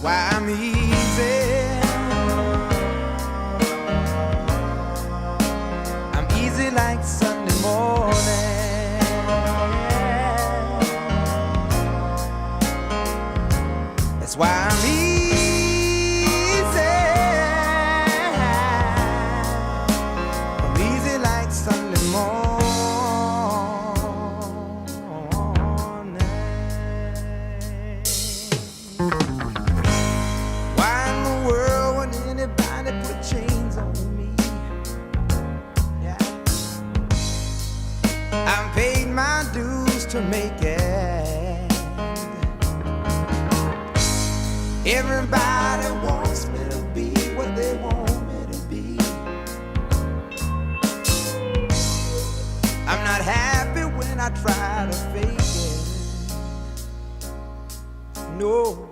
why I'm easy. I'm easy like Sunday morning. That's why I'm easy. I'm easy like Sunday morning. Why in the world would anybody put chains on me? Yeah. I've paid my dues to make it. Everybody wants me to be what they want me to be. I'm not happy when I try to fake it. No.